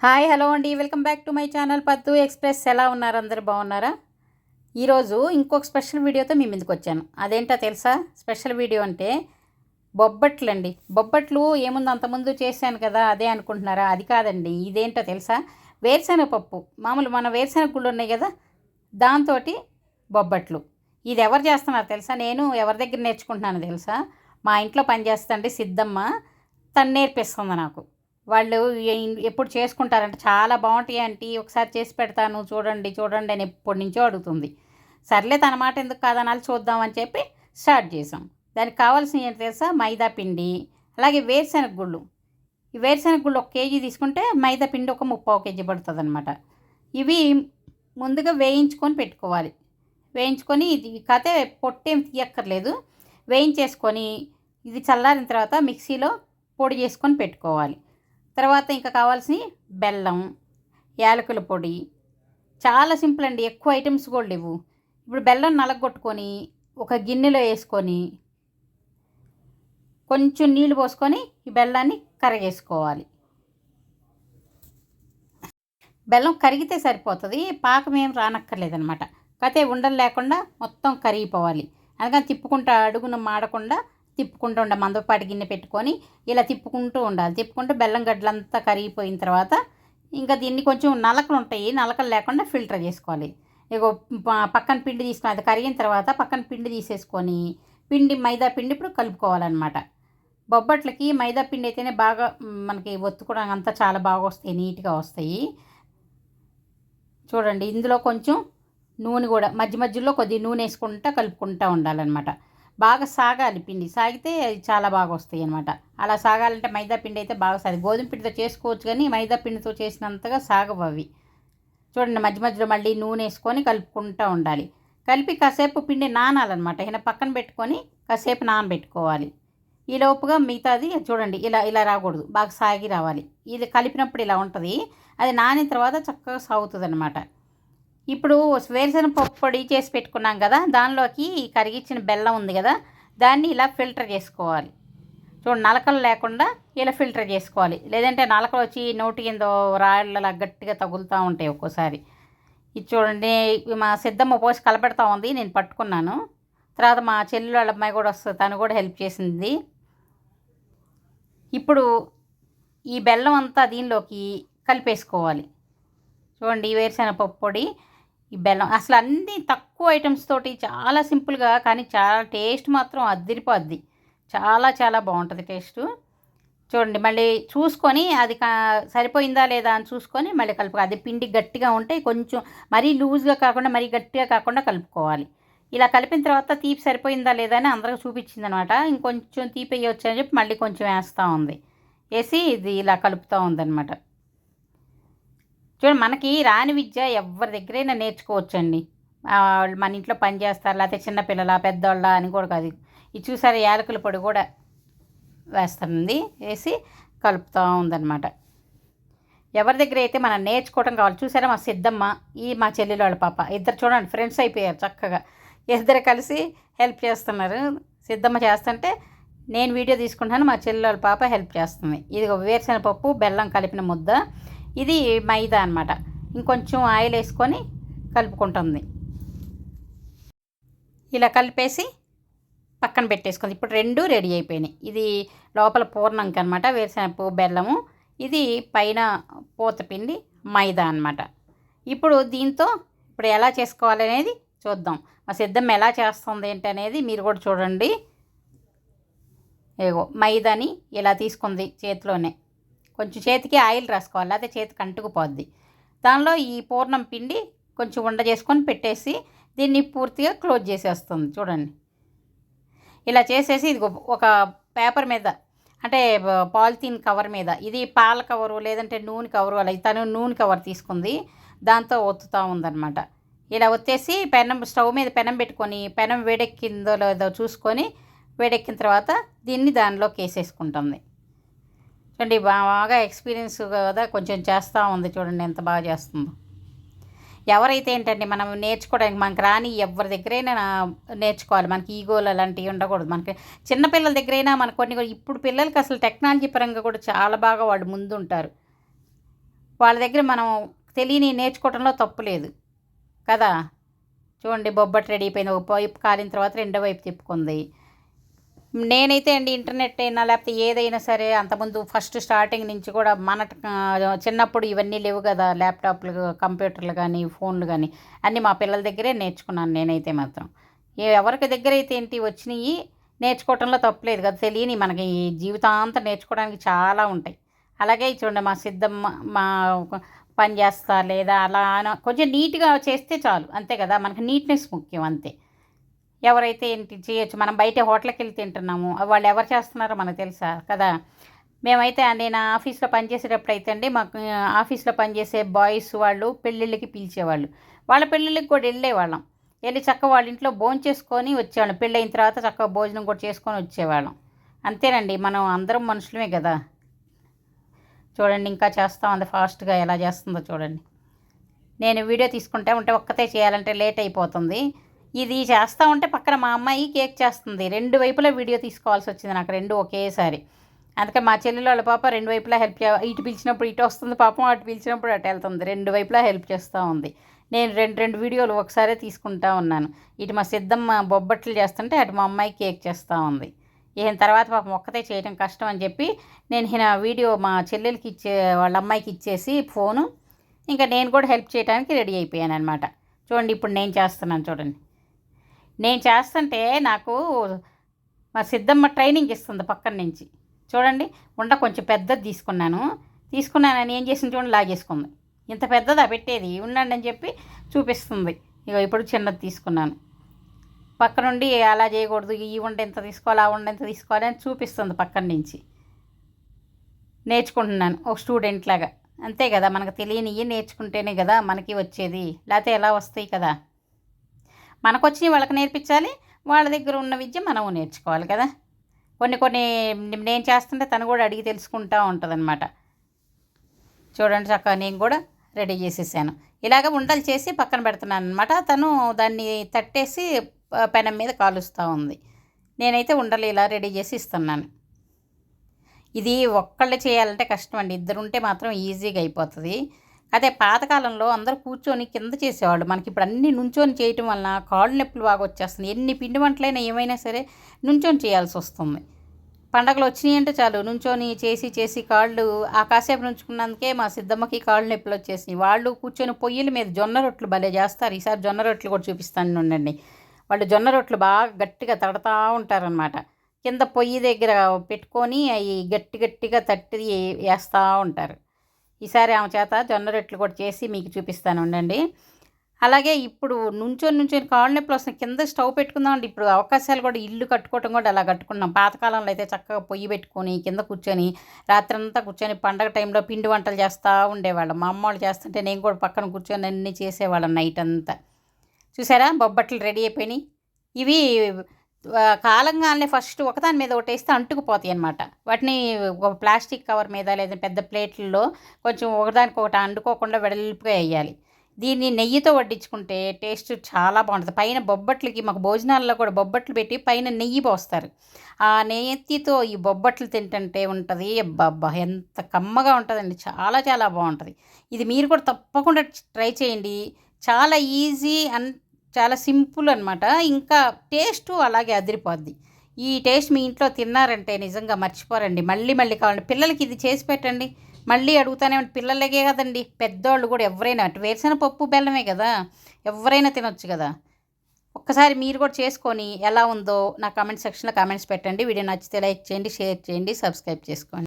Hi hello అండి, welcome back to my channel Pattu express. ఎలా ఉన్నారు? అందరు బాగున్నారా? ఈరోజు ఇంకొక స్పెషల్ వీడియోతో మీ ముందుకు వచ్చాను. అదేంటో తెలుసా? స్పెషల్ వీడియో అంటే బొబ్బట్లు అండి. బొబ్బట్లు ఏముంది, అంతకుముందు చేశాను కదా అదే అనుకుంటున్నారా? అది కాదండి. ఇదేంటో తెలుసా? వేరుశనగ పప్పు, మామూలు మన వేరుశనగ గుళ్ళు ఉన్నాయి కదా, దాంతో బొబ్బట్లు. ఇది ఎవరు చేస్తున్నారు తెలుసా? నేను ఎవరి దగ్గర నేర్చుకుంటున్నాను తెలుసా? మా ఇంట్లో పనిచేస్తుంటే సిద్ధమ్మ, తను నేర్పిస్తుంది నాకు. వాళ్ళు ఎప్పుడు చేసుకుంటారంటే చాలా బాగుంటాయి ఆంటీ, ఒకసారి చేసి పెడతాను చూడండి చూడండి అని ఎప్పటి నుంచో అడుగుతుంది. సర్లే, తన మాట ఎందుకు కాదనాలి, చూద్దామని చెప్పి స్టార్ట్ చేసాం. దానికి కావాల్సిన ఏంటి తెలుసా? మైదా పిండి, అలాగే వేరుశనగ గుళ్ళు. ఈ వేరుశనగ గుళ్ళు 1 కేజీ తీసుకుంటే మైదా పిండి ఒక 3/4 కేజీ పడుతుంది అనమాట. ఇవి ముందుగా వేయించుకొని పెట్టుకోవాలి. వేయించుకొని, ఇది కతే పొట్టేం తీయక్కర్లేదు, వేయించేసుకొని ఇది చల్లారిన తర్వాత మిక్సీలో పొడి చేసుకొని పెట్టుకోవాలి. తర్వాత ఇంకా కావాల్సిన బెల్లం, యాలకుల పొడి. చాలా సింపుల్ అండి, ఎక్కువ ఐటమ్స్ కూడా లేవు. ఇప్పుడు బెల్లం నలగొట్టుకొని ఒక గిన్నెలో వేసుకొని కొంచెం నీళ్ళు పోసుకొని ఈ బెల్లాన్ని కరిగేసుకోవాలి. బెల్లం కరిగితే సరిపోతుంది, పాకం ఏం రానక్కర్లేదనమాట. కాకపోతే ఉండలు లేకుండా మొత్తం కరిగిపోవాలి. అందుకని తిప్పుకుంటూ, అడుగున మాడకుండా తిప్పుకుంటూ ఉండాలి. మందపాటి గిన్నె పెట్టుకొని ఇలా తిప్పుకుంటూ ఉండాలి. తిప్పుకుంటూ బెల్లం గడ్డలంతా కరిగిపోయిన తర్వాత ఇంకా దీన్ని కొంచెం నలకలు ఉంటాయి, నలకలు లేకుండా ఫిల్టర్ చేసుకోవాలి. ఇక పక్కన పిండి తీసుకుని, అది కరిగిన తర్వాత పక్కన పిండి తీసేసుకొని మైదా పిండి ఇప్పుడు కలుపుకోవాలన్నమాట. బొబ్బట్లకి మైదా పిండి అయితేనే బాగా మనకి ఒత్తుకోవడానికి అంతా చాలా బాగా వస్తాయి, నీట్గా వస్తాయి. చూడండి, ఇందులో కొంచెం నూనె కూడా మధ్య మధ్యలో కొద్దిగా నూనె వేసుకుంటూ కలుపుకుంటూ ఉండాలన్నమాట. బాగా సాగాలి పిండి, సాగితే అది చాలా బాగా వస్తాయి అనమాట. అలా సాగాలంటే మైదా పిండి అయితే బాగా సాగి, గోధుమ పిండితో చేసుకోవచ్చు కానీ మైదా పిండితో చేసినంతగా సాగవు అవి. చూడండి, మధ్య మధ్యలో మళ్ళీ నూనె వేసుకొని కలుపుకుంటూ ఉండాలి. కలిపి కాసేపు పిండి నానాలన్నమాట. ఈయన పక్కన పెట్టుకొని కాసేపు నానబెట్టుకోవాలి. ఈ లోపుగా మిగతాది చూడండి, ఇలా ఇలా రాకూడదు, బాగా సాగి రావాలి. ఇది కలిపినప్పుడు ఇలా ఉంటుంది, అది నానిన తర్వాత చక్కగా సాగుతుంది అనమాట. ఇప్పుడు వేరుశనగ పప్పు పొడి చేసి పెట్టుకున్నాం కదా, దానిలోకి కరిగించిన బెల్లం ఉంది కదా, దాన్ని ఇలా ఫిల్టర్ చేసుకోవాలి. చూడండి, నలకలు లేకుండా ఇలా ఫిల్టర్ చేసుకోవాలి. లేదంటే నలకలు వచ్చి నోటి కింద రాళ్ళలా గట్టిగా తగులుతూ ఉంటాయి ఒక్కోసారి. ఇది చూడండి, మా సిద్ధమ్మ పోసి కలపెడతా ఉంది, నేను పట్టుకున్నాను. తర్వాత మా చెల్లి వాళ్ళ అమ్మాయి కూడా వస్తుంది, తను కూడా హెల్ప్ చేసింది. ఇప్పుడు ఈ బెల్లం అంతా దీనిలోకి కలిపేసుకోవాలి. చూడండి, ఈ వేరుశనగ పప్పు పొడి, ఈ బెల్లం, అసలు అన్నీ తక్కువ ఐటమ్స్ తోటి చాలా సింపుల్గా, కానీ చాలా టేస్ట్ మాత్రం అద్దిరిపోద్ది. చాలా చాలా బాగుంటుంది టేస్టు. చూడండి, మళ్ళీ చూసుకొని అది సరిపోయిందా లేదా అని చూసుకొని మళ్ళీ కలుపుకోవాలి. అది పిండి గట్టిగా ఉంటే కొంచెం మరీ లూజ్గా కాకుండా మరీ గట్టిగా కాకుండా కలుపుకోవాలి. ఇలా కలిపిన తర్వాత తీపి సరిపోయిందా లేదా అని అందరికి చూపించింది అనమాట. ఇంకొంచెం తీపి వేయవచ్చు అని చెప్పి మళ్ళీ కొంచెం వేస్తూ ఉంది. వేసి ఇది ఇలా కలుపుతూ ఉందన్నమాట. చూడండి, మనకి రాని విద్య ఎవరి దగ్గరైనా నేర్చుకోవచ్చండి. మన ఇంట్లో పని చేస్తారు, లేకపోతే చిన్నపిల్లల పెద్దవాళ్ళ అని కూడా కాదు. ఇది చూసారా, యాలకుల పొడి కూడా వేస్తుంది, వేసి కలుపుతూ ఉందన్నమాట. ఎవరి దగ్గర అయితే మనం నేర్చుకోవడం కావాలి. చూసారా, మా సిద్ధమ్మ, ఈ మా చెల్లెలు వాళ్ళ పాప, ఇద్దరు చూడండి ఫ్రెండ్స్ అయిపోయారు చక్కగా. ఇద్దరు కలిసి హెల్ప్ చేస్తున్నారు. సిద్ధమ్మ చేస్తుంటే నేను వీడియో తీసుకుంటాను, మా చెల్లెలు వాళ్ళ పాప హెల్ప్ చేస్తుంది. ఇది వేరుశనగ పప్పు బెల్లం కలిపిన ముద్ద, ఇది మైదా అనమాట. ఇంకొంచెం ఆయిల్ వేసుకొని కలుపుకుంటుంది. ఇలా కలిపేసి పక్కన పెట్టేసుకుంది. ఇప్పుడు 2 రెడీ అయిపోయినాయి. ఇది లోపల పూర్ణంకి అనమాట, వేరుశనగపప్పు బెల్లము, ఇది పైన పూతపిండి మైదా అనమాట. ఇప్పుడు దీంతో ఇప్పుడు ఎలా చేసుకోవాలి అనేది చూద్దాం. మా సిద్ధమ్మ ఎలా చేస్తుంది ఏంటి అనేది మీరు కూడా చూడండి. ఏగో మైదాని ఇలా తీసుకుంది చేతిలోనే, కొంచెం చేతికి ఆయిల్ రాసుకోవాలి, లేకపోతే చేతికి అంటుకుపోద్ది. దానిలో ఈ పూర్ణం పిండి కొంచెం ఉండ చేసుకొని పెట్టేసి దీన్ని పూర్తిగా క్లోజ్ చేసేస్తుంది. చూడండి, ఇలా చేసేసి ఇది ఒక పేపర్ మీద, అంటే పాలిథీన్ కవర్ మీద, ఇది పాల కవరు లేదంటే నూనె కవరు, అలా తను నూనె కవర్ తీసుకుంది, దాంతో ఒత్తుతూ ఉందన్నమాట. ఇలా ఒత్తేసి స్టవ్ మీద పెనం పెట్టుకొని, పెనం వేడెక్కిందో లేదో చూసుకొని, వేడెక్కిన తర్వాత దీన్ని దానిలోకి వేసేసుకుంటుంది. చూడండి, బాగా ఎక్స్పీరియన్స్ కదా, కొంచెం చేస్తూ ఉంది. చూడండి ఎంత బాగా చేస్తుందో. ఎవరైతే ఏంటంటే మనం నేర్చుకోవడానికి, మనకు రాని ఎవరి దగ్గరైనా నేర్చుకోవాలి. మనకి ఈగోలు అలాంటివి ఉండకూడదు. మనకి చిన్నపిల్లల దగ్గరైనా మనకు కొన్ని ఇప్పుడు పిల్లలకి అసలు టెక్నాలజీ పరంగా కూడా చాలా బాగా వాళ్ళు ముందుంటారు. వాళ్ళ దగ్గర మనం తెలియని నేర్చుకోవడంలో తప్పు లేదు కదా. చూడండి బొబ్బట్టు రెడీ అయిపోయింది. ఒక వైపు కాలిన తర్వాత రెండో వైపు తిప్పుకుంది. నేనైతే అండి ఇంటర్నెట్ అయినా లేకపోతే ఏదైనా సరే అంతకుముందు ఫస్ట్ స్టార్టింగ్ నుంచి కూడా మన చిన్నప్పుడు ఇవన్నీ లేవు కదా, ల్యాప్టాప్లు కంప్యూటర్లు కానీ ఫోన్లు కానీ అన్నీ మా పిల్లల దగ్గరే నేర్చుకున్నాను నేనైతే మాత్రం. ఎవరికి దగ్గర అయితే ఏంటి వచ్చినాయి నేర్చుకోవటంలో తప్పులేదు కదా, తెలియని మనకి జీవితాంతం నేర్చుకోవడానికి చాలా ఉంటాయి. అలాగే చూడండి మా సిద్ధమ్మ మా పని చేస్తా లేదా అలా కొంచెం నీట్గా చేస్తే చాలు అంతే కదా, మనకి నీట్నెస్ ముఖ్యం అంతే. ఎవరైతే ఏంటి చేయొచ్చు, మనం బయట హోటల్కి వెళ్ళి తింటున్నాము వాళ్ళు ఎవరు చేస్తున్నారో మనకు తెలుసా కదా. మేమైతే నేను ఆఫీస్లో పనిచేసేటప్పుడు అయితే అండి మాకు ఆఫీస్లో పనిచేసే బాయ్స్ వాళ్ళు పెళ్ళిళ్ళకి పిలిచేవాళ్ళు, వాళ్ళ పెళ్ళిళ్ళకి కూడా వెళ్ళేవాళ్ళం. వెళ్ళి చక్కగా వాళ్ళ ఇంట్లో భోజనం చేసుకొని వచ్చేవాళ్ళం, పెళ్ళైన తర్వాత చక్కగా భోజనం కూడా చేసుకొని వచ్చేవాళ్ళం. అంతేనండి, మనం అందరం మనుషులమే కదా. చూడండి ఇంకా చేస్తూ ఉంది ఫాస్ట్గా, ఎలా చేస్తుందో చూడండి. నేను వీడియో తీసుకుంటే ఉంటే ఒక్కతే చేయాలంటే లేట్ అయిపోతుంది. ఇది చేస్తూ ఉంటే పక్కన మా అమ్మాయి కేక్ చేస్తుంది, రెండు వైపులా వీడియో తీసుకోవాల్సి వచ్చింది నాకు, రెండు ఒకేసారి. అందుకే మా చెల్లెలు వాళ్ళ పాప రెండు వైపులా హెల్ప్ ఇటు పిలిచినప్పుడు ఇటు వస్తుంది పాపం, అటు పిలిచినప్పుడు అటు వెళ్తుంది, రెండు వైపులా హెల్ప్ చేస్తూ ఉంది. నేను రెండు వీడియోలు ఒకసారి తీసుకుంటా ఉన్నాను. ఇటు మా సిద్ధమ్మ బొబ్బట్లు చేస్తుంటే అటు మా అమ్మాయి కేక్ చేస్తూ ఉంది. ఈయన తర్వాత పాపం ఒక్కతే చేయడం కష్టం అని చెప్పి నేను ఈయన వీడియో మా చెల్లెలకి వాళ్ళ అమ్మాయికి ఇచ్చేసి ఫోను, ఇంకా నేను కూడా హెల్ప్ చేయడానికి రెడీ అయిపోయాను అనమాట. చూడండి ఇప్పుడు నేను చేస్తున్నాను చూడండి. నేను చేస్తుంటే నాకు మా సిద్ధమ్మ ట్రైనింగ్ ఇస్తుంది పక్కన నుంచి. చూడండి ఉండ కొంచెం పెద్దది తీసుకున్నానని ఏం చేసింది చూడండి, లాగేసుకుంది. ఇంత పెద్దదా పెట్టేది, ఉండండి అని చెప్పి చూపిస్తుంది. ఇక ఇప్పుడు చిన్నది తీసుకున్నాను, పక్క నుండి అలా చేయకూడదు, ఈ ఉండ ఎంత తీసుకోవాలి ఆ ఉండ ఎంత తీసుకోవాలి అని చూపిస్తుంది పక్కన నుంచి. నేర్చుకుంటున్నాను ఒక స్టూడెంట్ లాగా, అంతే కదా, మనకు తెలియనివి నేర్చుకుంటేనే కదా మనకి వచ్చేది, లేకపోతే ఎలా వస్తాయి కదా. మనకు వచ్చినవి వాళ్ళకి నేర్పించాలి, వాళ్ళ దగ్గర ఉన్న విద్య మనము నేర్చుకోవాలి కదా. కొన్ని నేను చేస్తుంటే తను కూడా అడిగి తెలుసుకుంటూ ఉంటుంది అనమాట. చూడండి చక్కగా నేను కూడా రెడీ చేసేసాను. ఇలాగ ఉండలు చేసి పక్కన పెడుతున్నాను అనమాట. తను దాన్ని తట్టేసి పెనం మీద కాలుస్తూ ఉంది. నేనైతే ఉండలు ఇలా రెడీ చేసి ఇస్తున్నాను. ఇది ఒక్కళ్ళే చేయాలంటే కష్టం అండి, ఇద్దరుంటే మాత్రం ఈజీగా అయిపోతుంది. అదే పాతకాలంలో అందరూ కూర్చొని కింద చేసేవాళ్ళు, మనకి ఇప్పుడు అన్నీ నుంచొని చేయటం వలన కాళ్ళు నొప్పులు బాగా వచ్చేస్తుంది. ఎన్ని పిండి వంటలైనా ఏమైనా సరే నుంచొని చేయాల్సి వస్తుంది. పండగలు వచ్చినాయి అంటే చాలు నుంచొని చేసి కాళ్ళు ఆ కాసేపు నుంచుకున్నందుకే మా సిద్ధమ్మకి కాళ్ళు నొప్పులు వచ్చేసినాయి. వాళ్ళు కూర్చొని పొయ్యిల మీద జొన్న రొట్టెలు భలే చేస్తారు. ఈసారి జొన్న రొట్టెలు కూడా చూపిస్తాను ఉండండి. వాళ్ళు జొన్న రొట్టెలు బాగా గట్టిగా తడతా ఉంటారనమాట. కింద పొయ్యి దగ్గర పెట్టుకొని అవి గట్టిగా తట్టి వేస్తూ ఉంటారు. ఈసారి ఆమె చేత జొన్న రొట్టెలు కూడా చేసి మీకు చూపిస్తాను ఉండండి. అలాగే ఇప్పుడు నుంచొని కాళ్ళు నొప్పులు వస్తున్నాయి, కింద స్టవ్ పెట్టుకుందామండి. ఇప్పుడు అవకాశాలు కూడా ఇల్లు కట్టుకోవటం కూడా అలా కట్టుకున్నాం. పాతకాలంలో అయితే చక్కగా పొయ్యి పెట్టుకొని కింద కూర్చొని రాత్రంతా కూర్చొని పండగ టైంలో పిండి వంటలు చేస్తూ ఉండేవాళ్ళం. మా అమ్మ వాళ్ళు చేస్తుంటే నేను కూడా పక్కన కూర్చొని అన్నీ చేసేవాళ్ళం నైట్ అంతా. చూసారా బొబ్బట్లు రెడీ అయిపోయినాయి. ఇవి కాలంగానే ఫస్ట్ ఒకదాని మీద ఒకటి వేస్తే అంటుకుపోతాయి అనమాట. వాటిని ఒక ప్లాస్టిక్ కవర్ మీద లేదా పెద్ద ప్లేట్లలో కొంచెం ఒకదానికొకటి అంటుకోకుండా వెడల్పుగా వేయాలి. దీన్ని నెయ్యితో వడ్డించుకుంటే టేస్ట్ చాలా బాగుంటుంది. పైన బొబ్బట్లకి మాకు భోజనాల్లో కూడా బొబ్బట్లు పెట్టి పైన నెయ్యి పోస్తారు. ఆ నెయ్యితో ఈ బొబ్బట్లు తింటుంటే ఉంటుంది, అబ్బబ్బా ఎంత కమ్మగా ఉంటుందండి, చాలా చాలా బాగుంటుంది. ఇది మీరు కూడా తప్పకుండా ట్రై చేయండి. చాలా ఈజీ అండ్ చాలా సింపుల్ అనమాట. ఇంకా టేస్ట్ అలాగే అదిరిపోద్ది. ఈ టేస్ట్ మీ ఇంట్లో తిన్నారంటే నిజంగా మర్చిపోరండి. మళ్ళీ కావాలండి పిల్లలకి ఇది చేసి పెట్టండి, మళ్ళీ అడుగుతానే పిల్లలకే కదండి, పెద్దవాళ్ళు కూడా ఎవరైనా వేరుశనగ పప్పు బెల్లమే కదా, ఎవరైనా తినొచ్చు కదా. ఒక్కసారి మీరు కూడా చేసుకొని ఎలా ఉందో నా కామెంట్ సెక్షన్లో కామెంట్స్ పెట్టండి. వీడియో నచ్చితే లైక్ చేయండి, షేర్ చేయండి, సబ్స్క్రైబ్ చేసుకోండి.